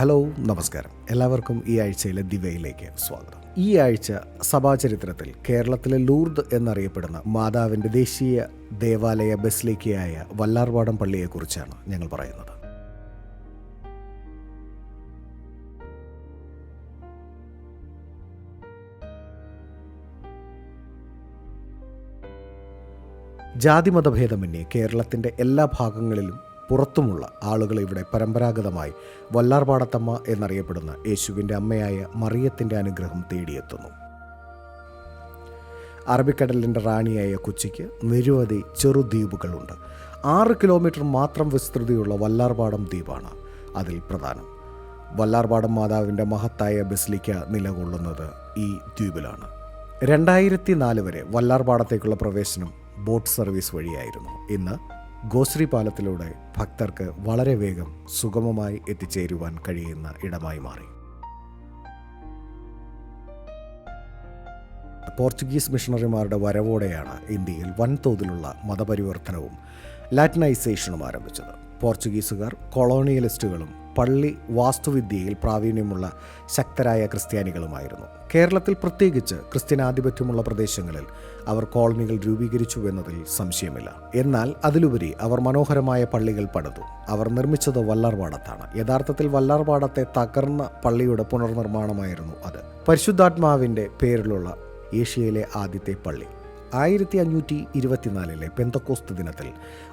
Hello, നമസ്കാരം. എല്ലാവർക്കും ഈ ആഴ്ചയിലെ ദിവയിലേക്ക് സ്വാഗതം. ഈ ആഴ്ച സഭാചരിത്രത്തിൽ കേരളത്തിലെ ലൂർദ് എന്നറിയപ്പെടുന്ന മാതാവിൻ്റെ ദേശീയ ദേവാലയ ബസിലിക്കയായ വല്ലാർപാടം പള്ളിയെക്കുറിച്ചാണ് ഞങ്ങൾ പറയുന്നത്. ജാതിമതഭേദമന്യേ കേരളത്തിൻ്റെ എല്ലാ ഭാഗങ്ങളിലും പുറത്തുമുള്ള ആളുകൾ ഇവിടെ പരമ്പരാഗതമായി വല്ലാർപാടത്തമ്മ എന്നറിയപ്പെടുന്ന യേശുവിൻ്റെ അമ്മയായ മറിയത്തിൻ്റെ അനുഗ്രഹം തേടിയെത്തുന്നു. അറബിക്കടലിൻ്റെ റാണിയായ കൊച്ചിക്ക് നിരവധി ചെറുദ്വീപുകളുണ്ട്. 6 കിലോമീറ്റർ മാത്രം വിസ്തൃതിയുള്ള വല്ലാർപാടം ദ്വീപാണ് അതിൽ പ്രധാനം. വല്ലാർപാടം മാതാവിൻ്റെ മഹത്തായ ബസിലിക്ക നിലകൊള്ളുന്നത് ഈ ദ്വീപിലാണ്. 2004 വരെ വല്ലാർപാടത്തേക്കുള്ള പ്രവേശനം ബോട്ട് സർവീസ് വഴിയായിരുന്നു. ഇന്ന് ഗോശ്രീ പാലത്തിലൂടെ ഭക്തർക്ക് വളരെ വേഗം സുഗമമായി എത്തിച്ചേരുവാൻ കഴിയുന്ന ഇടമായി മാറി. പോർച്ചുഗീസ് മിഷണറിമാരുടെ വരവോടെയാണ് ഇന്ത്യയിൽ വൻതോതിലുള്ള മതപരിവർത്തനവും ലാറ്റിനൈസേഷനും ആരംഭിച്ചത്. പോർച്ചുഗീസുകാർ കൊളോണിയലിസ്റ്റുകളും പള്ളി വാസ്തുവിദ്യയിൽ പ്രാവീണ്യമുള്ള ശക്തരായ ക്രിസ്ത്യാനികളുമായിരുന്നു. കേരളത്തിൽ പ്രത്യേകിച്ച് ക്രിസ്ത്യനാധിപത്യമുള്ള പ്രദേശങ്ങളിൽ അവർ കോളനികൾ രൂപീകരിച്ചുവെന്നതിൽ സംശയമില്ല. എന്നാൽ അതിലുപരി അവർ മനോഹരമായ പള്ളികൾ പണിതു. അവർ നിർമ്മിച്ചത് വല്ലാർപാടത്താണ്. യഥാർത്ഥത്തിൽ വല്ലാർപാടത്തെ തകർന്ന പള്ളിയുടെ പുനർനിർമ്മാണമായിരുന്നു അത്. പരിശുദ്ധാത്മാവിൻ്റെ പേരിലുള്ള ഏഷ്യയിലെ ആദ്യത്തെ പള്ളി 1524 പെന്തക്കോസ്ത് ദിനത്തിൽ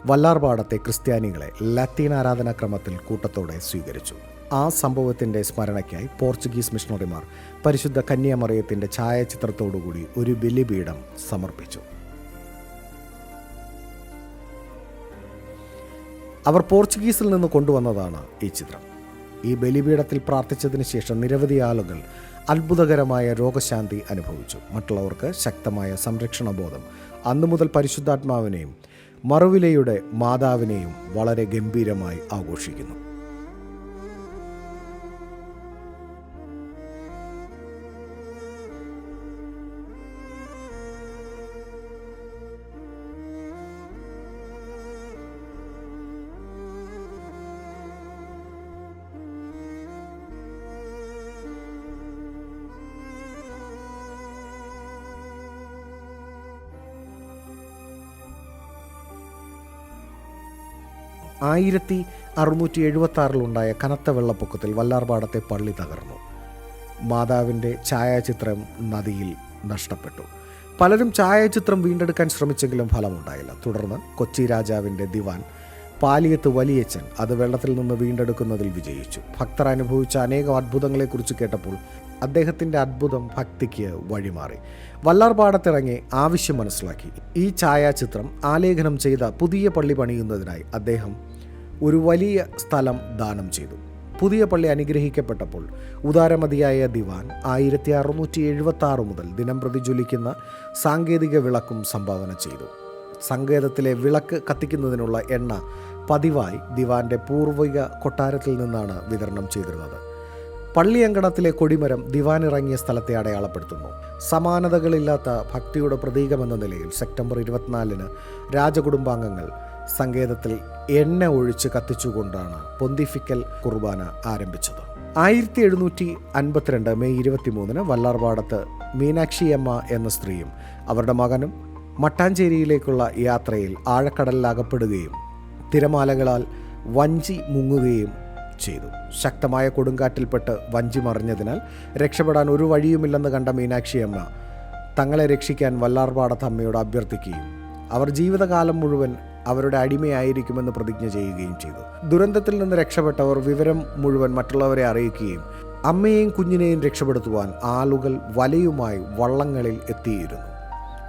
വല്ലാർപാടത്തെ ക്രിസ്ത്യാനികളെ ലത്തീൻ ആരാധനാക്രമത്തിൽ കൂട്ടത്തോടെ സ്വീകരിച്ചു. ആ സംഭവത്തിൻ്റെ സ്മരണയ്ക്കായി പോർച്ചുഗീസ് മിഷണറിമാർ പരിശുദ്ധ കന്യാമറിയത്തിൻ്റെ ഛായാചിത്രത്തോടുകൂടി ഒരു ബലിപീഠം സമർപ്പിച്ചു. അവർ പോർച്ചുഗീസിൽ നിന്ന് കൊണ്ടുവന്നതാണ് ഈ ചിത്രം. ഈ ബലിപീഠത്തിൽ പ്രാർത്ഥിച്ചതിന് ശേഷം നിരവധി ആളുകൾ അത്ഭുതകരമായ രോഗശാന്തി അനുഭവിച്ചു. മറ്റുള്ളവർക്ക് ശക്തമായ സംരക്ഷണ ബോധം. അന്നു മുതൽ പരിശുദ്ധാത്മാവിനെയും മറുവിലയുടെ മാതാവിനെയും വളരെ ഗംഭീരമായി ആഘോഷിക്കുന്നു. ും 1676 കനത്ത വെള്ളപ്പൊക്കത്തിൽ വല്ലാർപാടത്തെ പള്ളി തകർന്നു. മാതാവിൻ്റെ ഛായാചിത്രം നദിയിൽ നഷ്ടപ്പെട്ടു. പലരും ഛായാചിത്രം വീണ്ടെടുക്കാൻ ശ്രമിച്ചെങ്കിലും ഫലമുണ്ടായില്ല. തുടർന്ന് കൊച്ചി രാജാവിൻ്റെ ദിവാൻ പാലിയത്ത് വലിയച്ഛൻ അത് വെള്ളത്തിൽ നിന്ന് വീണ്ടെടുക്കുന്നതിൽ വിജയിച്ചു. ഭക്തർ അനുഭവിച്ച അനേകം അത്ഭുതങ്ങളെക്കുറിച്ച് കേട്ടപ്പോൾ അദ്ദേഹത്തിൻ്റെ അത്ഭുതം ഭക്തിക്ക് വഴിമാറി. വല്ലാർപാടത്തിറങ്ങി ആവശ്യം മനസ്സിലാക്കി. ഈ ഛായാചിത്രം ആലേഖനം ചെയ്ത പുതിയ പള്ളി പണിയുന്നതിനായി അദ്ദേഹം ഒരു വലിയ സ്ഥലം ദാനം ചെയ്തു. പുതിയ പള്ളി അനുഗ്രഹിക്കപ്പെട്ടപ്പോൾ ഉദാരമതിയായ ദിവാൻ 1676 മുതൽ ദിനം പ്രതി ജ്വലിക്കുന്ന സാങ്കേതിക വിളക്കും സംഭാവന ചെയ്തു. സങ്കേതത്തിലെ വിളക്ക് കത്തിക്കുന്നതിനുള്ള എണ്ണ പതിവായി ദിവാന്റെ പൂർവിക കൊട്ടാരത്തിൽ നിന്നാണ് വിതരണം ചെയ്തിരുന്നത്. പള്ളിയങ്കണത്തിലെ കൊടിമരം ദിവാനിറങ്ങിയ സ്ഥലത്തെ അടയാളപ്പെടുത്തുന്നു. സമാനതകളില്ലാത്ത ഭക്തിയുടെ പ്രതീകമെന്ന നിലയിൽ സെപ്റ്റംബർ 24 രാജകുടുംബാംഗങ്ങൾ സങ്കേതത്തിൽ എണ്ണ ഒഴിച്ച് കത്തിച്ചുകൊണ്ടാണ് പൊന്തിഫിക്കൽ കുർബാന ആരംഭിച്ചത്. 1752 മെയ് 23 വല്ലാർപാടത്ത് മീനാക്ഷിയമ്മ എന്ന സ്ത്രീയും അവരുടെ മകനും മട്ടാഞ്ചേരിയിലേക്കുള്ള യാത്രയിൽ ആഴക്കടലിൽ അകപ്പെടുകയും തിരമാലകളാൽ വഞ്ചി മുങ്ങുകയും ചെയ്തു. ശക്തമായ കൊടുങ്കാറ്റിൽപ്പെട്ട് വഞ്ചി മറിഞ്ഞതിനാൽ രക്ഷപ്പെടാൻ ഒരു വഴിയുമില്ലെന്ന് കണ്ട മീനാക്ഷിയമ്മ തങ്ങളെ രക്ഷിക്കാൻ വല്ലാർപാടത്തമ്മയോട് അഭ്യർത്ഥിക്കുകയും അവർ ജീവിതകാലം മുഴുവൻ അവരുടെ അടിമയായിരിക്കുമെന്ന് പ്രതിജ്ഞ ചെയ്യുകയും ചെയ്തു. ദുരന്തത്തിൽ നിന്ന് രക്ഷപ്പെട്ടവർ വിവരം മുഴുവൻ മറ്റുള്ളവരെ അറിയിക്കുകയും അമ്മയെയും കുഞ്ഞിനെയും രക്ഷപ്പെടുത്തുവാൻ ആളുകൾ വലയുമായി വള്ളങ്ങളിൽ എത്തിയിരുന്നു.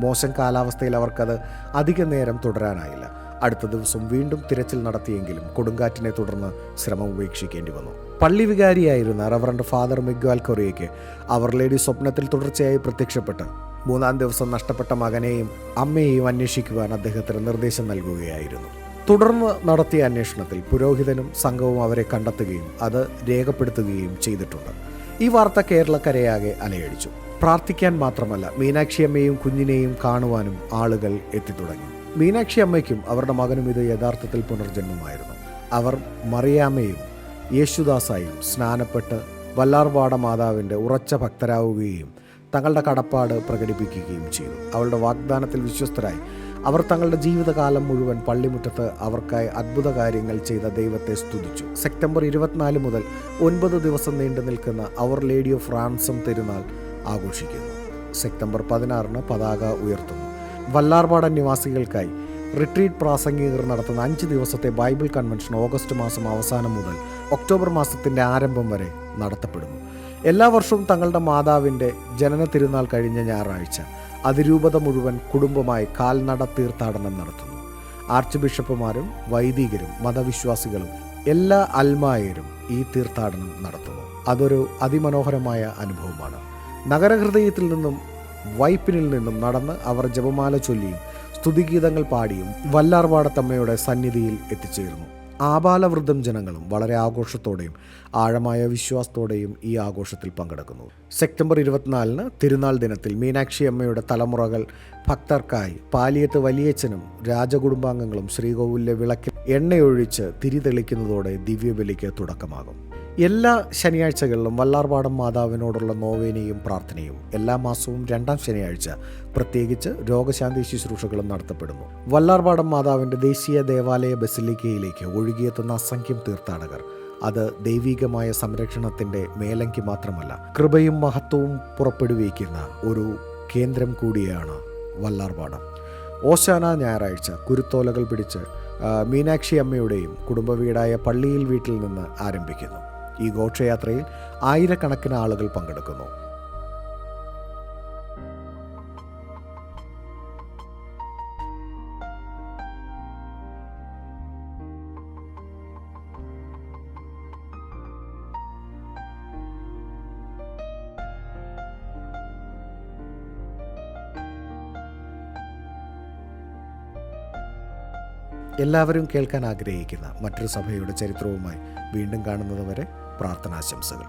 മോശം കാലാവസ്ഥയിൽ അവർക്കത് അധിക നേരം തുടരാനായില്ല. അടുത്ത ദിവസം വീണ്ടും തിരച്ചിൽ നടത്തിയെങ്കിലും കൊടുങ്കാറ്റിനെ തുടർന്ന് ശ്രമം ഉപേക്ഷിക്കേണ്ടി വന്നു. പള്ളി വികാരിയായിരുന്ന റവറൻഡ് ഫാദർ മിഗ്വാൽ കൊറിയയ്ക്ക് അവർ ലേഡി സ്വപ്നത്തിൽ തുടർച്ചയായി പ്രത്യക്ഷപ്പെട്ട് 3-ാം ദിവസം നഷ്ടപ്പെട്ട മകനെയും അമ്മയെയും അന്വേഷിക്കുവാൻ അദ്ദേഹത്തിന് നിർദ്ദേശം നൽകുകയായിരുന്നു. തുടർന്ന് നടത്തിയ അന്വേഷണത്തിൽ പുരോഹിതനും സംഘവും അവരെ കണ്ടെത്തുകയും അത് രേഖപ്പെടുത്തുകയും ചെയ്തിട്ടുണ്ട്. ഈ വാർത്ത കേരളക്കരയാകെ അലയടിച്ചു. പ്രാർത്ഥിക്കാൻ മാത്രമല്ല, മീനാക്ഷിയമ്മയും കുഞ്ഞിനെയും കാണുവാനും ആളുകൾ എത്തിത്തുടങ്ങി. മീനാക്ഷി അമ്മയ്ക്കും അവരുടെ മകനും ഇത് യഥാർത്ഥത്തിൽ പുനർജന്മമായിരുന്നു. അവർ മറിയാമ്മയും യേശുദാസായും സ്നാനപ്പെട്ട് വല്ലാർപാട മാതാവിൻ്റെ ഉറച്ച ഭക്തരാവുകയും തങ്ങളുടെ കടപ്പാട് പ്രകടിപ്പിക്കുകയും ചെയ്തു. അവളുടെ വാഗ്ദാനത്തിൽ വിശ്വസ്തരായി അവർ തങ്ങളുടെ ജീവിതകാലം മുഴുവൻ പള്ളിമുറ്റത്ത് അവർക്കായി അത്ഭുത കാര്യങ്ങൾ ചെയ്ത ദൈവത്തെ സ്തുതിച്ചു. സെപ്റ്റംബർ 24 മുതൽ 9 ദിവസം നീണ്ടു നിൽക്കുന്ന അവർ ലേഡി ഓഫ് റാൻസം തിരുനാൾ ആഘോഷിക്കുന്നു. സെപ്റ്റംബർ 16 പതാക ഉയർത്തുന്നു. വല്ലാർപാടം നിവാസികൾക്കായി റിട്രീറ്റ് പ്രാസംഗികർ നടത്തുന്ന 5 ദിവസത്തെ ബൈബിൾ കൺവെൻഷൻ ഓഗസ്റ്റ് മാസം അവസാനം മുതൽ ഒക്ടോബർ മാസത്തിൻ്റെ ആരംഭം വരെ നടത്തപ്പെടുന്നു. എല്ലാ വർഷവും തങ്ങളുടെ മാതാവിൻ്റെ ജനന തിരുനാൾ കഴിഞ്ഞ ഞായറാഴ്ച അതിരൂപത മുഴുവൻ കുടുംബമായി കാൽനട തീർത്ഥാടനം നടത്തുന്നു. ആർച്ച് ബിഷപ്പുമാരും വൈദികരും മതവിശ്വാസികളും എല്ലാ അൽമായരും ഈ തീർത്ഥാടനം നടത്തുന്നു. അതൊരു അതിമനോഹരമായ അനുഭവമാണ്. നഗരഹൃദയത്തിൽ നിന്നും വൈപ്പിനിൽ നിന്നും നടന്ന് അവർ ജപമാല ചൊല്ലിയും സ്തുതിഗീതങ്ങൾ പാടിയും വല്ലാർപാടത്തമ്മയുടെ സന്നിധിയിൽ എത്തിച്ചേർന്നു. ആബാലവൃദ്ധം ജനങ്ങളും വളരെ ആഘോഷത്തോടെയും ആഴമായ വിശ്വാസത്തോടെയും ഈ ആഘോഷത്തിൽ പങ്കെടുക്കുന്നു. സെപ്റ്റംബർ 24 തിരുനാൾ ദിനത്തിൽ മീനാക്ഷി അമ്മയുടെ തലമുറകൾ ഭക്തർക്കായി പാലിയത്ത് വലിയച്ഛനും രാജകുടുംബാംഗങ്ങളും ശ്രീകോവിലിലെ വിളക്കിൽ എണ്ണയൊഴിച്ച് തിരി തെളിക്കുന്നതോടെ ദിവ്യബലിക്ക് തുടക്കമാകും. എല്ലാ ശനിയാഴ്ചകളിലും വല്ലാർപാടം മാതാവിനോടുള്ള നോവേനയും പ്രാർത്ഥനയും എല്ലാ മാസവും 2-ാം ശനിയാഴ്ച പ്രത്യേകിച്ച് രോഗശാന്തി ശുശ്രൂഷകളും നടത്തപ്പെടുന്നു. വല്ലാർപാടം മാതാവിൻ്റെ ദേശീയ ദേവാലയ ബസിലിക്കയിലേക്ക് ഒഴുകിയെത്തുന്ന അസംഖ്യം തീർത്ഥാടകർ അത് ദൈവികമായ സംരക്ഷണത്തിൻ്റെ മേലങ്കി മാത്രമല്ല, കൃപയും മഹത്വവും പുറപ്പെടുവിക്കുന്ന ഒരു കേന്ദ്രം കൂടിയാണ് വല്ലാർപാടം. ഓശാന ഞായറാഴ്ച കുരുത്തോലകൾ പിടിച്ച് മീനാക്ഷി അമ്മയുടെയും കുടുംബ വീടായ പള്ളിയിൽ വീട്ടിൽ നിന്ന് ആരംഭിക്കുന്നു. ഈ ഘോഷയാത്രയിൽ ആയിരക്കണക്കിന് ആളുകൾ പങ്കെടുക്കുന്നു. എല്ലാവരും കേൾക്കാൻ ആഗ്രഹിക്കുന്ന മറ്റൊരു സഭയുടെ ചരിത്രവുമായി വീണ്ടും കാണുന്നതുവരെ പ്രാർത്ഥനാശംസകൾ.